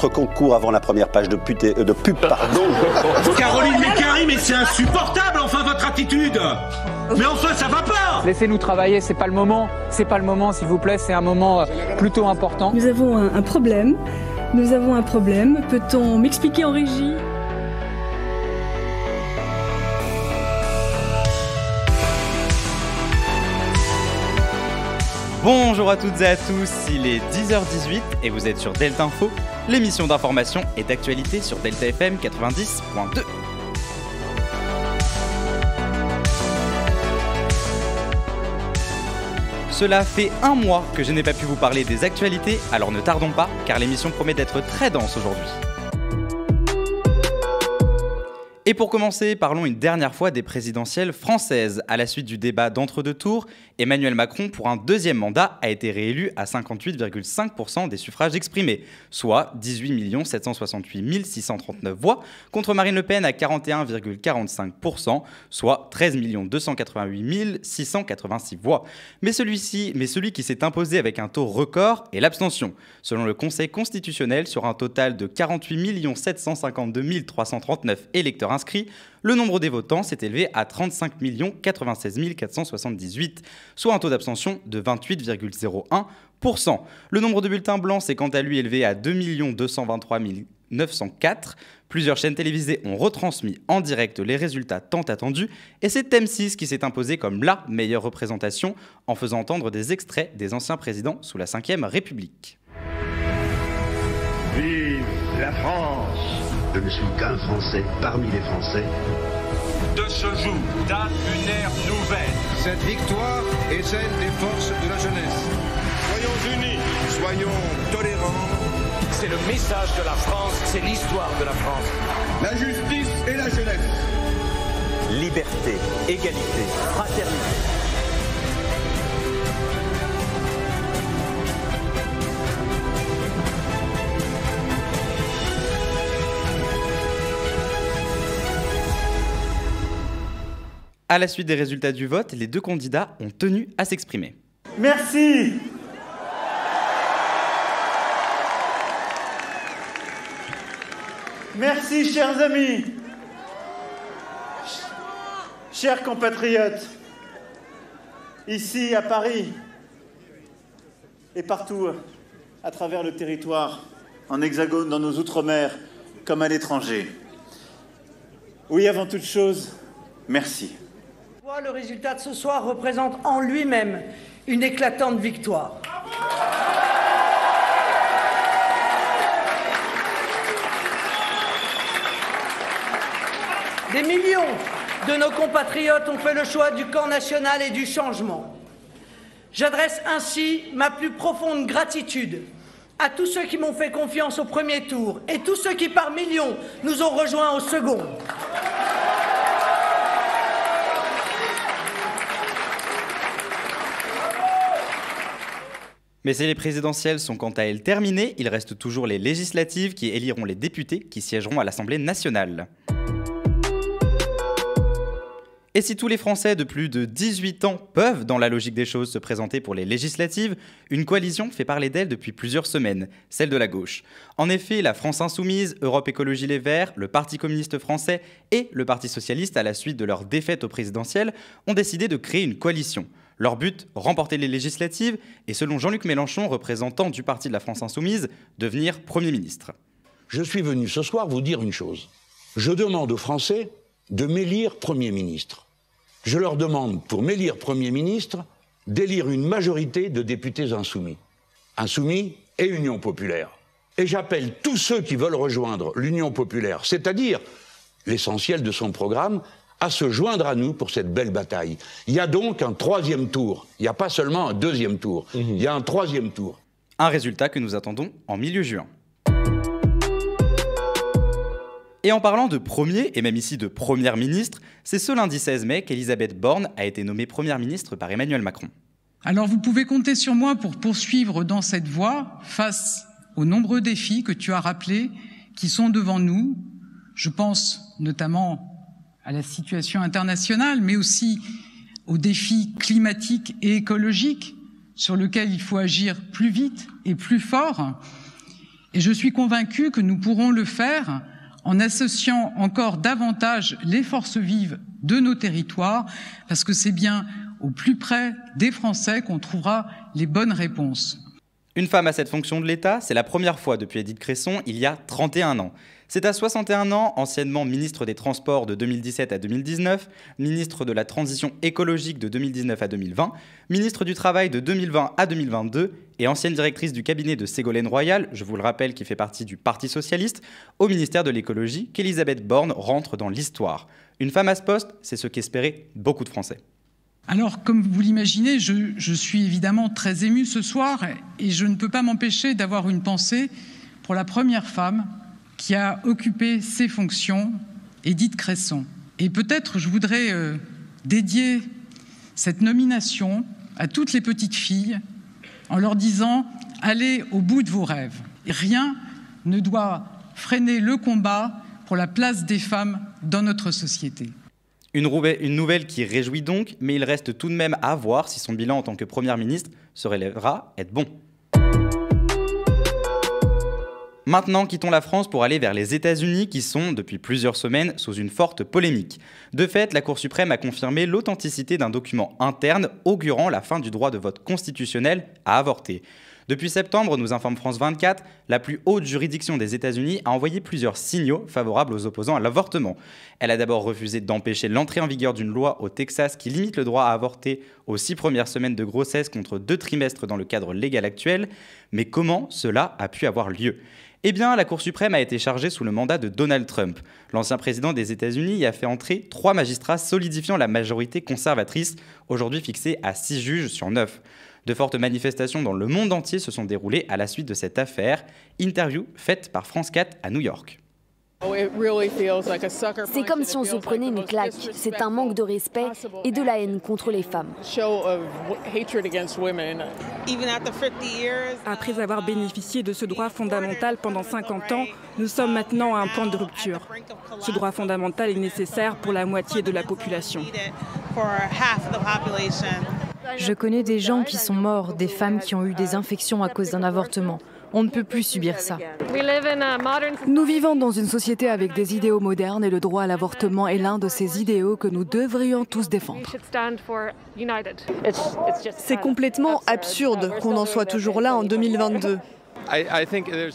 votre concours avant la première page de pub, pardon. Caroline Mécari, mais c'est insupportable, enfin, votre attitude. Mais enfin, ça va pas. Laissez-nous travailler, c'est pas le moment. C'est pas le moment, s'il vous plaît, c'est un moment plutôt important. Nous avons un problème. Nous avons un problème. Peut-on m'expliquer en régie ? Bonjour à toutes et à tous, il est 10h18 et vous êtes sur Delta Info, l'émission d'information et d'actualité sur Delta FM 90.2. Cela fait un mois que je n'ai pas pu vous parler des actualités, alors ne tardons pas, car l'émission promet d'être très dense aujourd'hui. Et pour commencer, parlons une dernière fois des présidentielles françaises. À la suite du débat d'entre-deux tours, Emmanuel Macron, pour un deuxième mandat, a été réélu à 58,5% des suffrages exprimés, soit 18 768 639 voix, contre Marine Le Pen à 41,45%, soit 13 288 686 voix. Mais celui qui s'est imposé avec un taux record est l'abstention. Selon le Conseil constitutionnel, sur un total de 48 752 339 électeurs inscrits, le nombre des votants s'est élevé à 35 96 478, soit un taux d'abstention de 28,01%. Le nombre de bulletins blancs s'est quant à lui élevé à 2 223 904. Plusieurs chaînes télévisées ont retransmis en direct les résultats tant attendus, et c'est M6 qui s'est imposé comme la meilleure représentation en faisant entendre des extraits des anciens présidents sous la Ve République. Vive la France! Je ne suis qu'un Français parmi les Français. De ce jour, date une ère nouvelle. Cette victoire est celle des forces de la jeunesse. Soyons unis, soyons tolérants. C'est le message de la France, c'est l'histoire de la France. La justice et la jeunesse. Liberté, égalité, fraternité. À la suite des résultats du vote, les deux candidats ont tenu à s'exprimer. Merci. Merci, chers amis. Chers compatriotes, ici à Paris et partout à travers le territoire, en Hexagone, dans nos outre-mer, comme à l'étranger. Oui, avant toute chose, merci. Le résultat de ce soir représente en lui-même une éclatante victoire. Des millions de nos compatriotes ont fait le choix du camp national et du changement. J'adresse ainsi ma plus profonde gratitude à tous ceux qui m'ont fait confiance au premier tour et tous ceux qui par millions nous ont rejoints au second. Mais si les présidentielles sont quant à elles terminées, il reste toujours les législatives qui éliront les députés qui siégeront à l'Assemblée nationale. Et si tous les Français de plus de 18 ans peuvent, dans la logique des choses, se présenter pour les législatives, une coalition fait parler d'elle depuis plusieurs semaines, celle de la gauche. En effet, la France Insoumise, Europe Écologie Les Verts, le Parti communiste français et le Parti socialiste, à la suite de leur défaite aux présidentielles, ont décidé de créer une coalition. Leur but, remporter les législatives et, selon Jean-Luc Mélenchon, représentant du parti de la France Insoumise, devenir Premier ministre. Je suis venu ce soir vous dire une chose. Je demande aux Français de m'élire Premier ministre. Je leur demande, pour m'élire Premier ministre, d'élire une majorité de députés insoumis. Insoumis et Union populaire. Et j'appelle tous ceux qui veulent rejoindre l'Union populaire, c'est-à-dire l'essentiel de son programme, à se joindre à nous pour cette belle bataille. Il y a donc un troisième tour. Il n'y a pas seulement un deuxième tour. Il y a un troisième tour. Un résultat que nous attendons en milieu juin. Et en parlant de premier, et même ici de première ministre, c'est ce lundi 16 mai qu'Elisabeth Borne a été nommée première ministre par Emmanuel Macron. Alors vous pouvez compter sur moi pour poursuivre dans cette voie face aux nombreux défis que tu as rappelés qui sont devant nous. Je pense notamment à la situation internationale, mais aussi aux défis climatiques et écologiques sur lesquels il faut agir plus vite et plus fort. Et je suis convaincue que nous pourrons le faire en associant encore davantage les forces vives de nos territoires, parce que c'est bien au plus près des Français qu'on trouvera les bonnes réponses. Une femme à cette fonction de l'État, c'est la première fois depuis Édith Cresson, il y a 31 ans. C'est à 61 ans, anciennement ministre des Transports de 2017 à 2019, ministre de la Transition écologique de 2019 à 2020, ministre du Travail de 2020 à 2022 et ancienne directrice du cabinet de Ségolène Royal, je vous le rappelle qui fait partie du Parti Socialiste, au ministère de l'Écologie, qu'Elisabeth Borne rentre dans l'histoire. Une femme à ce poste, c'est ce qu'espéraient beaucoup de Français. Alors, comme vous l'imaginez, je suis évidemment très émue ce soir et je ne peux pas m'empêcher d'avoir une pensée pour la première femme qui a occupé ces fonctions, Édith Cresson. Et peut-être je voudrais dédier cette nomination à toutes les petites filles en leur disant « Allez au bout de vos rêves ». Rien ne doit freiner le combat pour la place des femmes dans notre société. Une nouvelle qui réjouit donc, mais il reste tout de même à voir si son bilan en tant que Première ministre se révélera être bon. Maintenant, quittons la France pour aller vers les États-Unis qui sont, depuis plusieurs semaines, sous une forte polémique. De fait, la Cour suprême a confirmé l'authenticité d'un document interne augurant la fin du droit de vote constitutionnel à avorter. Depuis septembre, nous informe France 24, la plus haute juridiction des États-Unis a envoyé plusieurs signaux favorables aux opposants à l'avortement. Elle a d'abord refusé d'empêcher l'entrée en vigueur d'une loi au Texas qui limite le droit à avorter aux 6 premières semaines de grossesse contre 2 trimestres dans le cadre légal actuel. Mais comment cela a pu avoir lieu ? Eh bien, la Cour suprême a été chargée sous le mandat de Donald Trump. L'ancien président des États-Unis y a fait entrer 3 magistrats solidifiant la majorité conservatrice, aujourd'hui fixée à 6 juges sur 9. De fortes manifestations dans le monde entier se sont déroulées à la suite de cette affaire. Interview faite par France 4 à New York. C'est comme si on se prenait une claque. C'est un manque de respect et de la haine contre les femmes. Après avoir bénéficié de ce droit fondamental pendant 50 ans, nous sommes maintenant à un point de rupture. Ce droit fondamental est nécessaire pour la moitié de la population. Je connais des gens qui sont morts, des femmes qui ont eu des infections à cause d'un avortement. On ne peut plus subir ça. Nous vivons dans une société avec des idéaux modernes et le droit à l'avortement est l'un de ces idéaux que nous devrions tous défendre. C'est complètement absurde qu'on en soit toujours là en 2022.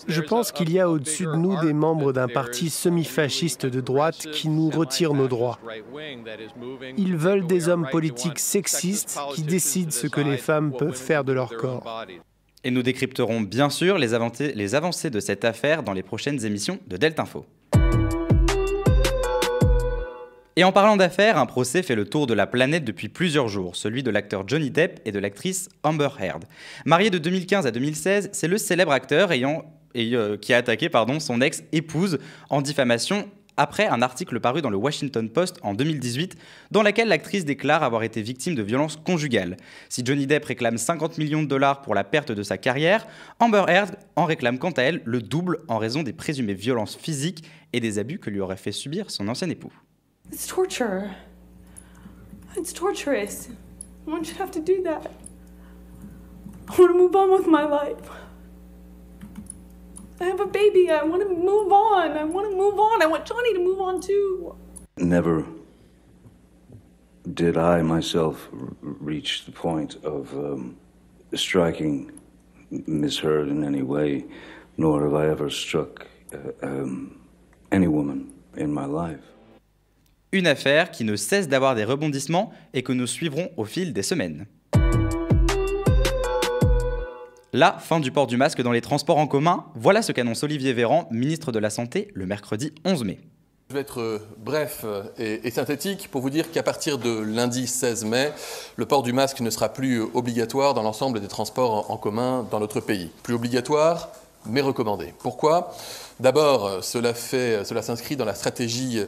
Je pense qu'il y a au-dessus de nous des membres d'un parti semi-fasciste de droite qui nous retirent nos droits. Ils veulent des hommes politiques sexistes qui décident ce que les femmes peuvent faire de leur corps. Et nous décrypterons bien sûr les avancées de cette affaire dans les prochaines émissions de Delta Info. Et en parlant d'affaires, un procès fait le tour de la planète depuis plusieurs jours, celui de l'acteur Johnny Depp et de l'actrice Amber Heard. Marié de 2015 à 2016, c'est le célèbre acteur qui a attaqué son ex-épouse en diffamation après un article paru dans le Washington Post en 2018, dans lequel l'actrice déclare avoir été victime de violences conjugales. Si Johnny Depp réclame 50 millions de dollars pour la perte de sa carrière, Amber Heard en réclame quant à elle le double en raison des présumées violences physiques et des abus que lui aurait fait subir son ancien époux. It's torture. It's torturous. One should have to do that. I want to move on with my life. I have a baby. I want to move on. I want to move on. I want Johnny to move on too. Never did I myself reach the point of striking Miss Heard in any way, nor have I ever struck any woman in my life. Une affaire qui ne cesse d'avoir des rebondissements et que nous suivrons au fil des semaines. La fin du port du masque dans les transports en commun, voilà ce qu'annonce Olivier Véran, ministre de la Santé, le mercredi 11 mai. Je vais être bref et synthétique pour vous dire qu'à partir de lundi 16 mai, le port du masque ne sera plus obligatoire dans l'ensemble des transports en commun dans notre pays. Plus obligatoire, mais recommandé. Pourquoi ? D'abord, cela s'inscrit dans la stratégie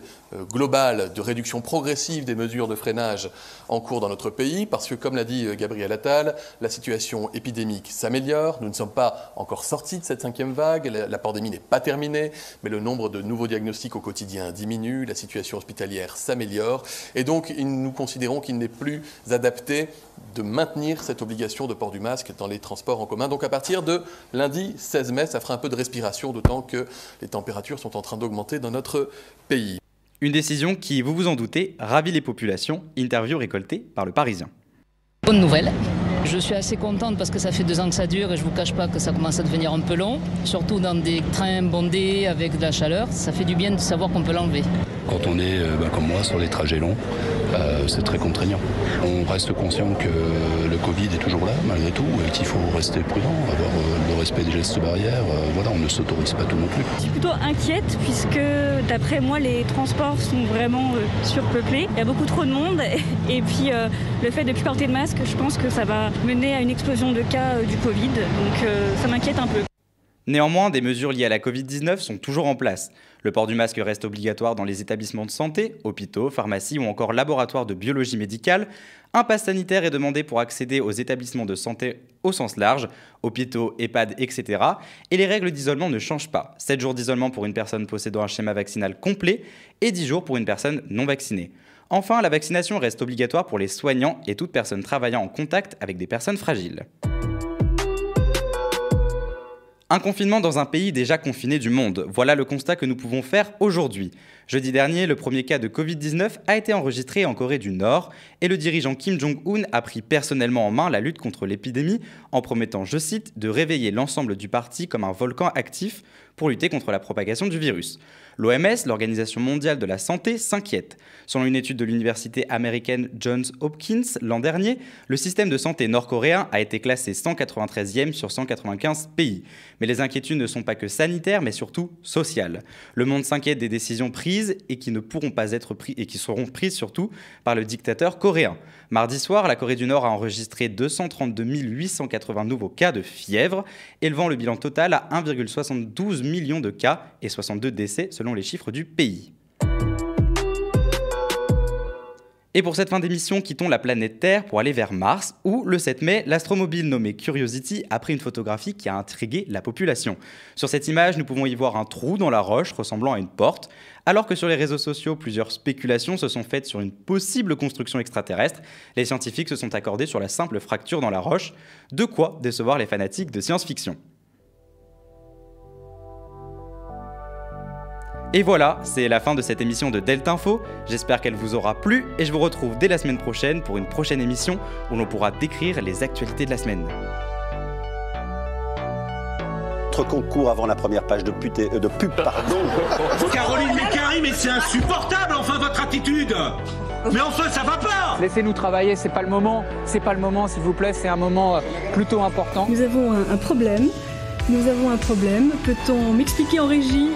globale de réduction progressive des mesures de freinage en cours dans notre pays, parce que, comme l'a dit Gabriel Attal, la situation épidémique s'améliore. Nous ne sommes pas encore sortis de cette 5e vague, la pandémie n'est pas terminée, mais le nombre de nouveaux diagnostics au quotidien diminue, la situation hospitalière s'améliore, et donc nous considérons qu'il n'est plus adapté de maintenir cette obligation de port du masque dans les transports en commun. Donc à partir de lundi 16 mai, ça fera un peu de respiration, d'autant que les températures sont en train d'augmenter dans notre pays. Une décision qui, vous vous en doutez, ravit les populations. Interview récoltée par Le Parisien. Bonne nouvelle. Je suis assez contente parce que ça fait 2 ans que ça dure et je ne vous cache pas que ça commence à devenir un peu long. Surtout dans des trains bondés avec de la chaleur, ça fait du bien de savoir qu'on peut l'enlever. Quand on est, comme moi, sur les trajets longs, c'est très contraignant. On reste conscient que le Covid est toujours là, malgré tout, et qu'il faut rester prudent, avoir le respect des gestes barrières. Voilà, on ne s'autorise pas tout non plus. Je suis plutôt inquiète puisque, d'après moi, les transports sont vraiment surpeuplés. Il y a beaucoup trop de monde et puis le fait de ne plus porter de masque, je pense que ça va mener à une explosion de cas du Covid. Donc ça m'inquiète un peu. Néanmoins, des mesures liées à la Covid-19 sont toujours en place. Le port du masque reste obligatoire dans les établissements de santé, hôpitaux, pharmacies ou encore laboratoires de biologie médicale. Un pass sanitaire est demandé pour accéder aux établissements de santé au sens large, hôpitaux, EHPAD, etc. Et les règles d'isolement ne changent pas. 7 jours d'isolement pour une personne possédant un schéma vaccinal complet et 10 jours pour une personne non vaccinée. Enfin, la vaccination reste obligatoire pour les soignants et toute personne travaillant en contact avec des personnes fragiles. Un confinement dans un pays déjà confiné du monde. Voilà le constat que nous pouvons faire aujourd'hui. Jeudi dernier, le premier cas de Covid-19 a été enregistré en Corée du Nord et le dirigeant Kim Jong-un a pris personnellement en main la lutte contre l'épidémie en promettant, je cite, de réveiller l'ensemble du parti comme un volcan actif pour lutter contre la propagation du virus. L'OMS, l'Organisation mondiale de la santé, s'inquiète. Selon une étude de l'université américaine Johns Hopkins l'an dernier, le système de santé nord-coréen a été classé 193e sur 195 pays. Mais les inquiétudes ne sont pas que sanitaires, mais surtout sociales. Le monde s'inquiète des décisions prises et qui ne pourront pas être prises et qui seront prises surtout par le dictateur coréen. Mardi soir, la Corée du Nord a enregistré 232 880 nouveaux cas de fièvre, élevant le bilan total à 1,72 million de cas et 62 décès selon les chiffres du pays. Et pour cette fin d'émission, quittons la planète Terre pour aller vers Mars, où, le 7 mai, l'astromobile nommé Curiosity a pris une photographie qui a intrigué la population. Sur cette image, nous pouvons y voir un trou dans la roche ressemblant à une porte, alors que sur les réseaux sociaux, plusieurs spéculations se sont faites sur une possible construction extraterrestre. Les scientifiques se sont accordés sur la simple fracture dans la roche, de quoi décevoir les fanatiques de science-fiction. Et voilà, c'est la fin de cette émission de Delta Info. J'espère qu'elle vous aura plu et je vous retrouve dès la semaine prochaine pour une prochaine émission où l'on pourra décrire les actualités de la semaine. Notre concours avant la première page de pub, pardon. Caroline Mécari, mais c'est insupportable, enfin, votre attitude. Mais enfin, ça va pas. Laissez-nous travailler, c'est pas le moment, s'il vous plaît, c'est un moment plutôt important. Nous avons un problème. Peut-on m'expliquer en régie